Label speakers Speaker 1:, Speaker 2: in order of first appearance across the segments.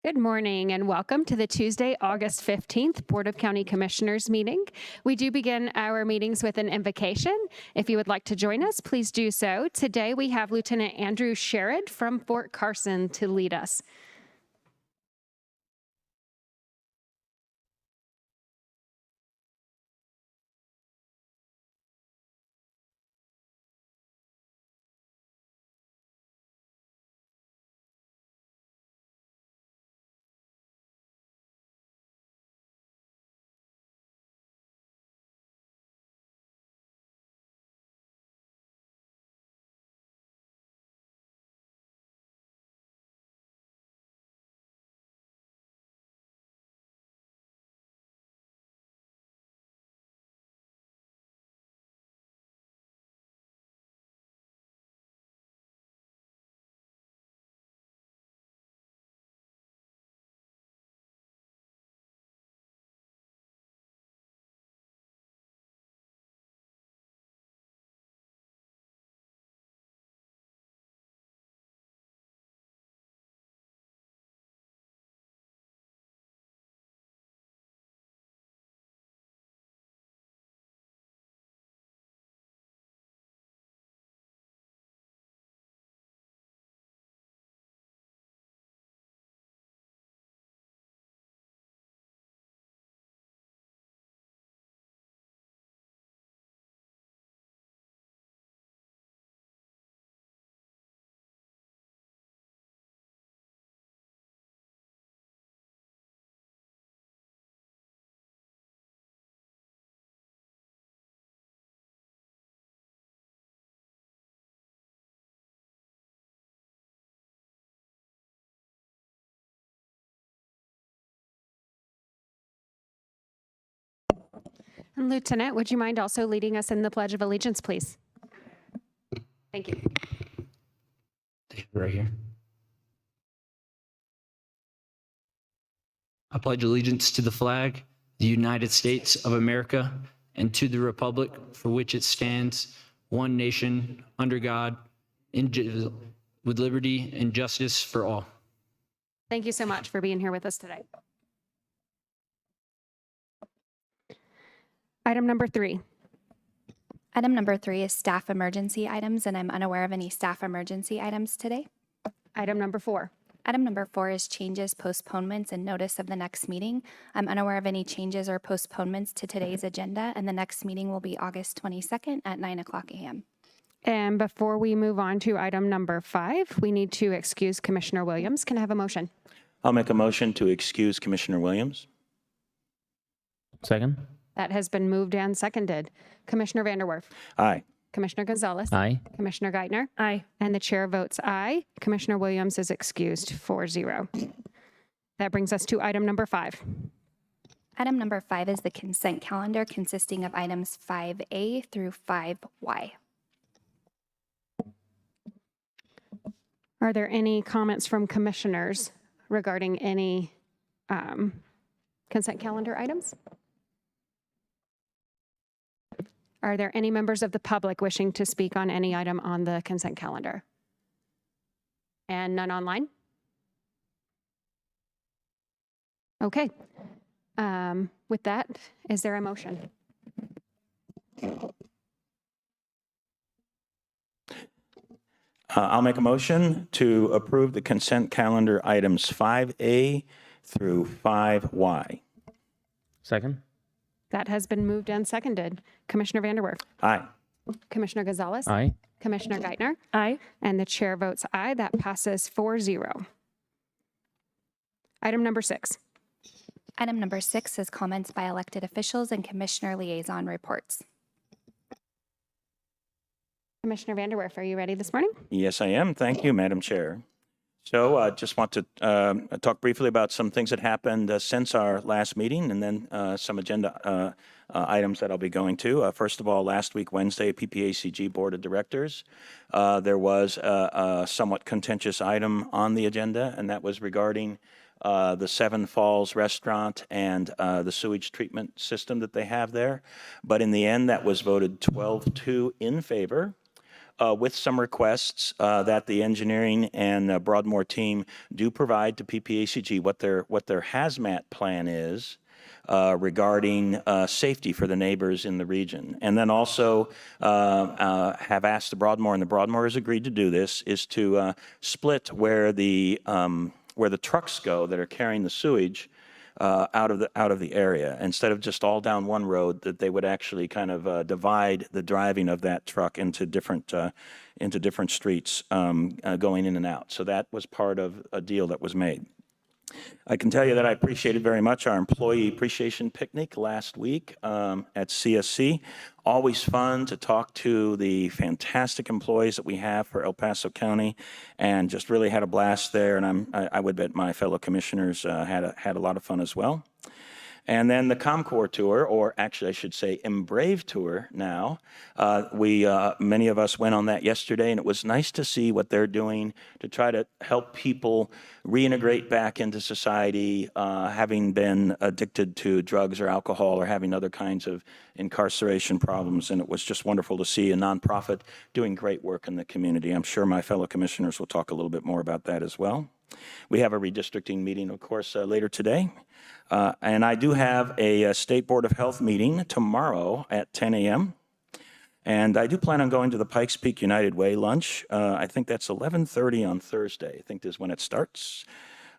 Speaker 1: Good morning and welcome to the Tuesday, August 15th Board of County Commissioners meeting. We do begin our meetings with an invocation. If you would like to join us, please do so. Today we have Lieutenant Andrew Sherrod from Fort Carson to lead us. And Lieutenant, would you mind also leading us in the Pledge of Allegiance, please? Thank you.
Speaker 2: Right here. I pledge allegiance to the flag, the United States of America, and to the republic for which it stands, one nation, under God, indivisible, with liberty and justice for all.
Speaker 1: Thank you so much for being here with us today. Item number 3.
Speaker 3: Item number 3 is staff emergency items, and I'm unaware of any staff emergency items today.
Speaker 1: Item number 4.
Speaker 3: Item number 4 is changes, postponements, and notice of the next meeting. I'm unaware of any changes or postponements to today's agenda, and the next meeting will be August 22nd at 9:00 a.m.
Speaker 1: And before we move on to item number 5, we need to excuse Commissioner Williams. Can I have a motion?
Speaker 4: I'll make a motion to excuse Commissioner Williams.
Speaker 5: Second.
Speaker 1: That has been moved and seconded. Commissioner Vanderwerf.
Speaker 4: Aye.
Speaker 1: Commissioner Gonzalez.
Speaker 5: Aye.
Speaker 1: Commissioner Geithner.
Speaker 3: Aye.
Speaker 1: And the chair votes aye. Commissioner Williams is excused 4-0. That brings us to item number 5.
Speaker 3: Item number 5 is the consent calendar consisting of items 5A through 5Y.
Speaker 1: Are there any comments from commissioners regarding any consent calendar items? Are there any members of the public wishing to speak on any item on the consent calendar? And none online? Okay. With that, is there a motion?
Speaker 4: I'll make a motion to approve the consent calendar items 5A through 5Y.
Speaker 5: Second.
Speaker 1: That has been moved and seconded. Commissioner Vanderwerf.
Speaker 4: Aye.
Speaker 1: Commissioner Gonzalez.
Speaker 5: Aye.
Speaker 1: Commissioner Geithner.
Speaker 3: Aye.
Speaker 1: And the chair votes aye. That passes 4-0. Item number 6.
Speaker 3: Item number 6 is comments by elected officials and commissioner liaison reports.
Speaker 1: Commissioner Vanderwerf, are you ready this morning?
Speaker 4: Yes, I am. Thank you, Madam Chair. So I just want to talk briefly about some things that happened since our last meeting, and then some agenda items that I'll be going to. First of all, last week, Wednesday, PPACG Board of Directors, there was a somewhat contentious item on the agenda, and that was regarding the Seven Falls restaurant and the sewage treatment system that they have there. But in the end, that was voted 12-2 in favor. with some requests that the engineering and Broadmoor team do provide to PPACG what their hazmat plan is regarding safety for the neighbors in the region. And then also have asked the Broadmoor, and the Broadmoor has agreed to do this, is to split where the trucks go that are carrying the sewage out of the area. Instead of just all down one road, that they would actually kind of divide the driving of that truck into different streets going in and out. So that was part of a deal that was made. I can tell you that I appreciated very much our employee appreciation picnic last week at CSC. Always fun to talk to the fantastic employees that we have for El Paso County, and just really had a blast there. And I would bet my fellow commissioners had a lot of fun as well. And then the ComCore tour, or actually I should say Embrave tour now. Many of us went on that yesterday, and it was nice to see what they're doing to try to help people reintegrate back into society, having been addicted to drugs or alcohol or having other kinds of incarceration problems. And it was just wonderful to see a nonprofit doing great work in the community. I'm sure my fellow commissioners will talk a little bit more about that as well. We have a redistricting meeting, of course, later today. And I do have a State Board of Health meeting tomorrow at 10 a.m. And I do plan on going to the Pikes Peak United Way lunch. I think that's 11:30 on Thursday. I think is when it starts.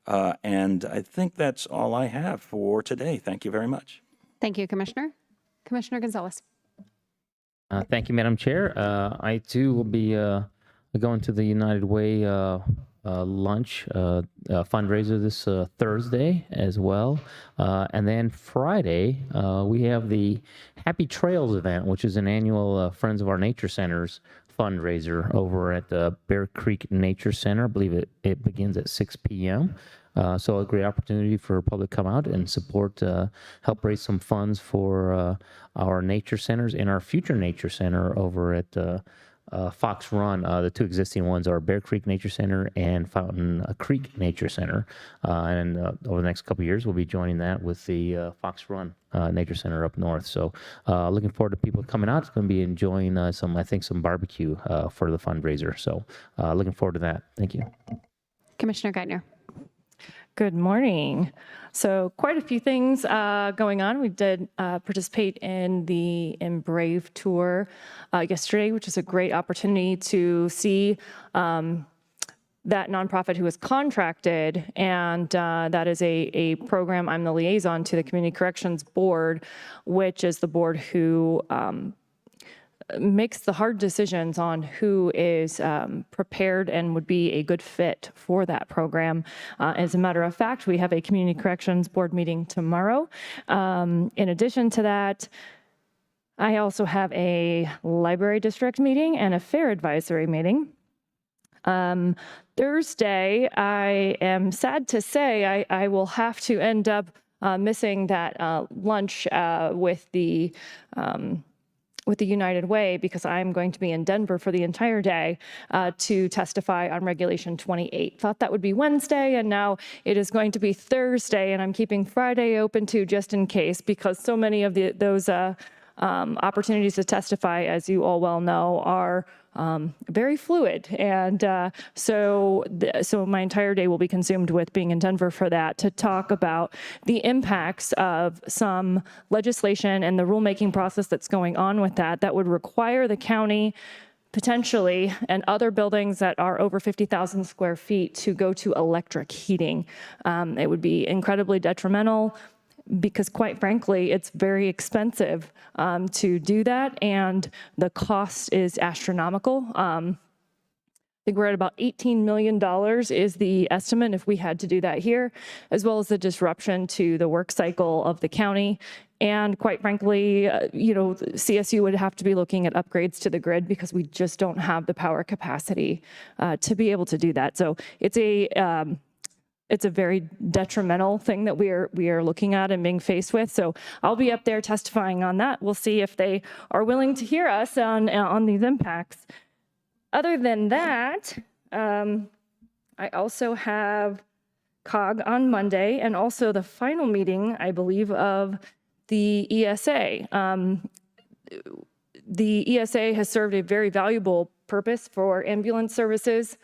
Speaker 4: And I think that's all I have for today. Thank you very much.
Speaker 1: Thank you, Commissioner. Commissioner Gonzalez.
Speaker 5: Thank you, Madam Chair. I too will be going to the United Way lunch fundraiser this Thursday as well. And then Friday, we have the Happy Trails event, which is an annual Friends of Our Nature Centers fundraiser over at the Bear Creek Nature Center. I believe it begins at 6 p.m. So a great opportunity for public to come out and support, help raise some funds for our nature centers and our future nature center over at Fox Run. The two existing ones are Bear Creek Nature Center and Fountain Creek Nature Center. And over the next couple of years, we'll be joining that with the Fox Run Nature Center up north. So looking forward to people coming out. It's going to be enjoying some barbecue for the fundraiser. So looking forward to that. Thank you.
Speaker 1: Commissioner Geithner.
Speaker 6: Good morning. So quite a few things going on. We did participate in the Embrave tour yesterday, which is a great opportunity to see that nonprofit who was contracted, and that is a program. I'm the liaison to the Community Corrections Board, which is the board who makes the hard decisions on who is prepared and would be a good fit for that program. As a matter of fact, we have a Community Corrections Board meeting tomorrow. In addition to that, I also have a Library District meeting and a Fair Advisory meeting. Thursday, I am sad to say I will have to end up missing that lunch with the United Way, because I'm going to be in Denver for the entire day to testify on Regulation 28. Thought that would be Wednesday, and now it is going to be Thursday, and I'm keeping Friday open too, just in case, because so many of those opportunities to testify, as you all well know, are very fluid. And so my entire day will be consumed with being in Denver for that, to talk about the impacts of some legislation and the rulemaking process that's going on with that would require the county potentially and other buildings that are over 50,000 square feet to go to electric heating. It would be incredibly detrimental, because quite frankly, it's very expensive to do that, and the cost is astronomical. I think we're at about $18 million is the estimate if we had to do that here, as well as the disruption to the work cycle of the county. And quite frankly, CSU would have to be looking at upgrades to the grid, because we just don't have the power capacity to be able to do that. So it's a very detrimental thing that we are looking at and being faced with. So I'll be up there testifying on that. We'll see if they are willing to hear us on these impacts. Other than that, I also have COG on Monday, and also the final meeting, I believe, of the ESA. The ESA has served a very valuable purpose for ambulance services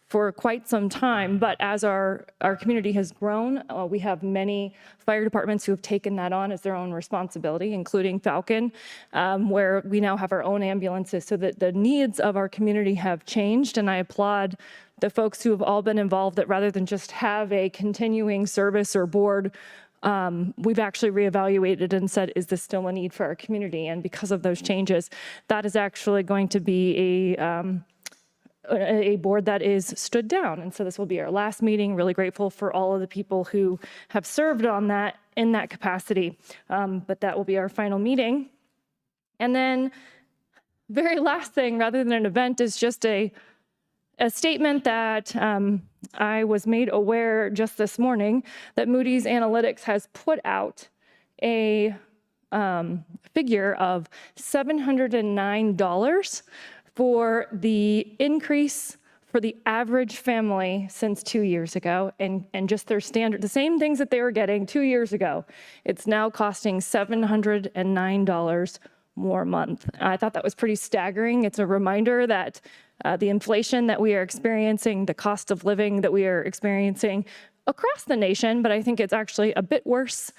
Speaker 6: for quite some time, but as our community has grown, we have many fire departments who have taken that on as their own responsibility, including Falcon, where we now have our own ambulances, so that the needs of our community have changed. And I applaud the folks who have all been involved, that rather than just have a continuing service or board, we've actually reevaluated and said, is this still a need for our community? And because of those changes, that is actually going to be a board that is stood down. And so this will be our last meeting. Really grateful for all of the people who have served on that in that capacity. But that will be our final meeting. And then very last thing, rather than an event, is just a statement that I was made aware just this morning that Moody's Analytics has put out a figure of $709 for the increase for the average family since 2 years ago, and just their standard, the same things that they were getting 2 years ago, it's now costing $709 more a month. I thought that was pretty staggering. It's a reminder that the inflation that we are experiencing, the cost of living that we are experiencing across the nation, but I think it's actually a bit worse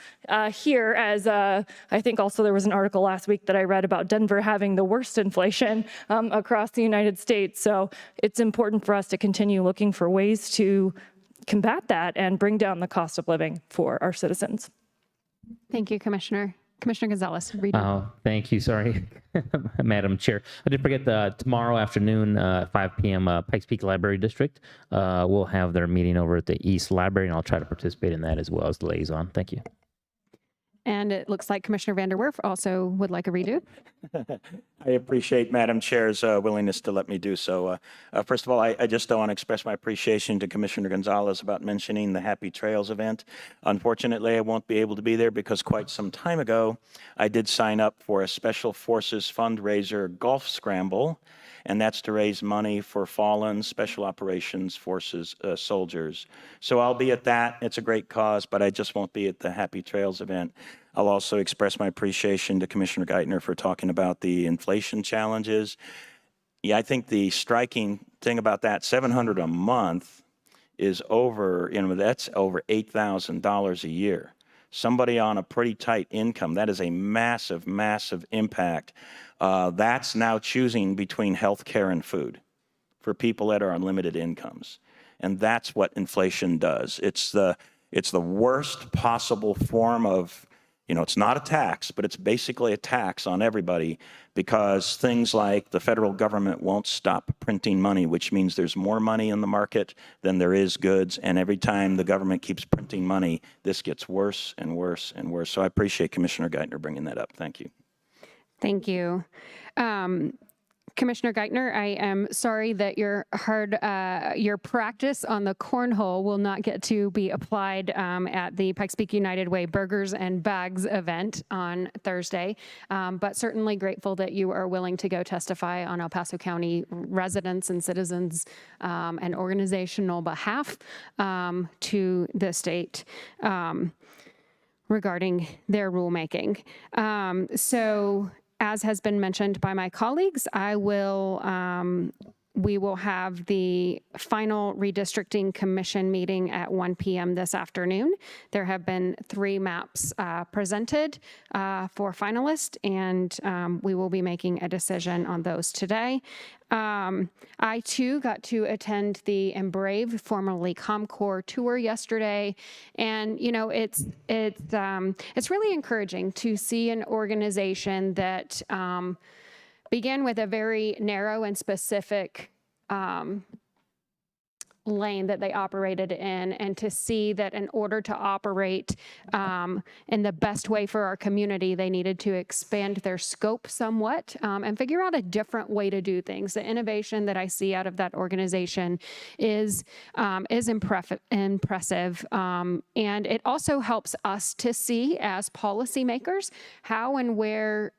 Speaker 6: here, as I think also there was an article last week that I read about Denver having the worst inflation across the United States. So it's important for us to continue looking for ways to combat that and bring down the cost of living for our citizens.
Speaker 1: Thank you, Commissioner. Commissioner Gonzalez, read it.
Speaker 5: Oh, thank you. Sorry, Madam Chair. I did forget tomorrow afternoon, 5 p.m., Pikes Peak Library District will have their meeting over at the East Library, and I'll try to participate in that as well as the liaison. Thank you.
Speaker 1: And it looks like Commissioner Vanderwerf also would like a redo.
Speaker 4: I appreciate Madam Chair's willingness to let me do so. First of all, I just want to express my appreciation to Commissioner Gonzalez about mentioning the Happy Trails event. Unfortunately, I won't be able to be there because quite some time ago, I did sign up for a Special Forces fundraiser golf scramble, and that's to raise money for fallen Special Operations Forces soldiers. So I'll be at that. It's a great cause, but I just won't be at the Happy Trails event. I'll also express my appreciation to Commissioner Geithner for talking about the inflation challenges. Yeah, I think the striking thing about that, $700 a month is over, that's over $8,000 a year. Somebody on a pretty tight income, that is a massive, massive impact. That's now choosing between health care and food for people that are on limited incomes. And that's what inflation does. It's the worst possible form of, it's not a tax, but it's basically a tax on everybody, because things like the federal government won't stop printing money, which means there's more money in the market than there is goods. And every time the government keeps printing money, this gets worse and worse and worse. So I appreciate Commissioner Geithner bringing that up. Thank you.
Speaker 1: Thank you. Commissioner Geithner, I am sorry that your practice on the cornhole will not get to be applied at the Pikes Peak United Way Burgers and Bags event on Thursday, but certainly grateful that you are willing to go testify on El Paso County residents and citizens and organizational behalf to the state regarding their rulemaking. So, as has been mentioned by my colleagues, we will have the final redistricting commission meeting at 1 p.m. this afternoon. There have been 3 maps presented for finalists, and we will be making a decision on those today. I too got to attend the Embrave, formerly Comcor, tour yesterday, and it's really encouraging to see an organization that began with a very narrow and specific lane that they operated in, and to see that in order to operate in the best way for our community, they needed to expand their scope somewhat and figure out a different way to do things. The innovation that I see out of that organization is impressive, and it also helps us to see as policymakers how and where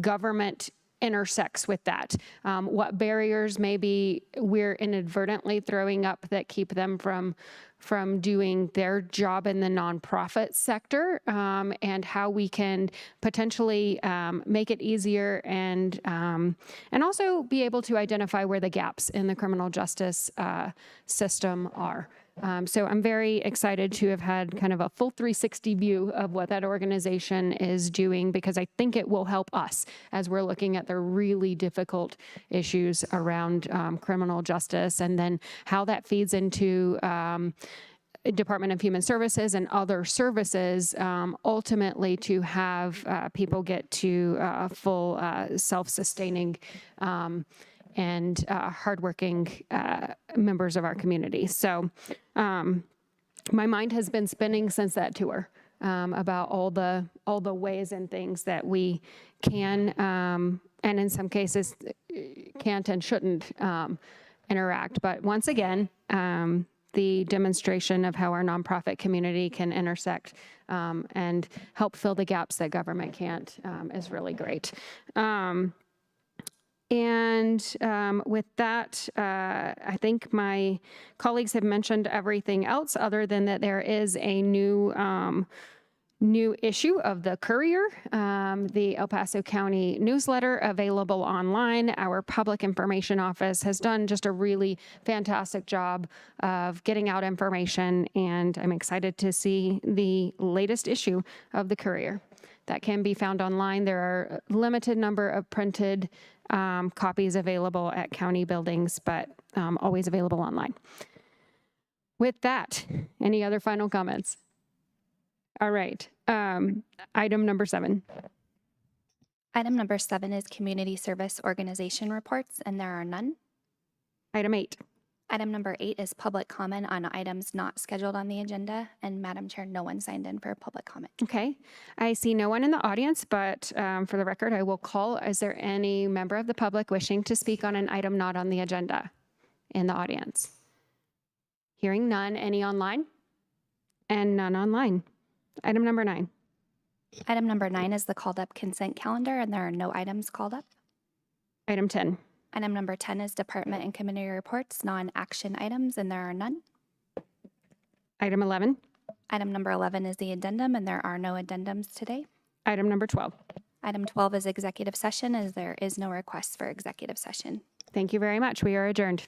Speaker 1: government intersects with that. What barriers maybe we're inadvertently throwing up that keep them from from doing their job in the nonprofit sector, and how we can potentially make it easier and also be able to identify where the gaps in the criminal justice system are. So I'm very excited to have had kind of a full 360 view of what that organization is doing, because I think it will help us as we're looking at the really difficult issues around criminal justice, and then how that feeds into Department of Human Services and other services, ultimately to have people get to full self-sustaining and hardworking members of our community. So my mind has been spinning since that tour about all the ways and things that we can, and in some cases can't and shouldn't interact. But once again, the demonstration of how our nonprofit community can intersect and help fill the gaps that government can't is really great. And with that, I think my colleagues have mentioned everything else, other than that there is a new issue of the Courier, the El Paso County newsletter, available online. Our public information office has done just a really fantastic job of getting out information, and I'm excited to see the latest issue of the Courier. That can be found online. There are a limited number of printed copies available at county buildings, but always available online. With that, any other final comments? All right. Item number 7.
Speaker 3: Item number 7 is community service organization reports, and there are none.
Speaker 1: Item 8.
Speaker 3: Item number 8 is public comment on items not scheduled on the agenda. And Madam Chair, no one signed in for public comment.
Speaker 1: Okay. I see no one in the audience, but for the record, I will call. Is there any member of the public wishing to speak on an item not on the agenda in the audience? Hearing none. Any online? And none online. Item number 9.
Speaker 3: Item number 9 is the called up consent calendar, and there are no items called up.
Speaker 1: Item 10.
Speaker 3: Item number 10 is department and committee reports, non-action items, and there are none.
Speaker 1: Item 11.
Speaker 3: Item number 11 is the addendum, and there are no addendums today.
Speaker 1: Item number 12.
Speaker 3: Item 12 is executive session, as there is no request for executive session.
Speaker 1: Thank you very much. We are adjourned.